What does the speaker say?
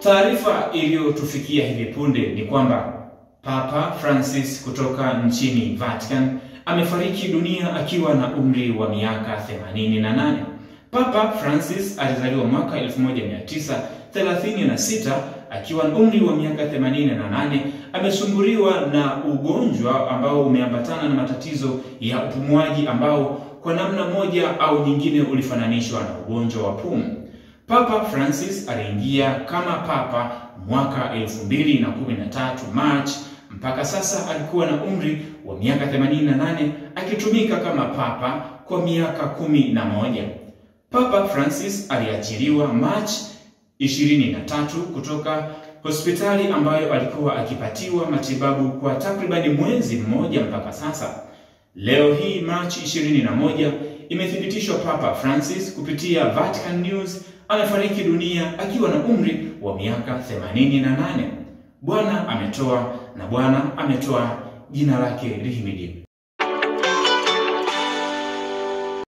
Taarifa iliyotufikia hivi punde ni kwamba Papa Francis kutoka nchini Vatican amefariki dunia akiwa na umri wa miaka 88. Papa Francis alizaliwa mwaka 1936 akiwa na umri wa miaka 88. Amesumbuliwa na ugonjwa ambao umeambatana na matatizo ya upumuaji ambao kwa namna moja au nyingine ulifananishwa na ugonjwa wa pumu. Papa Francis aliingia kama papa mwaka 2013 March. Mpaka sasa alikuwa na umri wa miaka 88 akitumika kama papa kwa miaka 11. Papa Francis aliachiliwa March 23 kutoka hospitali ambayo alikuwa akipatiwa matibabu kwa takribani mwezi mmoja mpaka sasa. Leo hii March 21 imethibitishwa Papa Francis kupitia Vatican News amefariki dunia akiwa na umri wa miaka 88. Bwana ametoa na Bwana ametoa, jina lake lihimidiwe.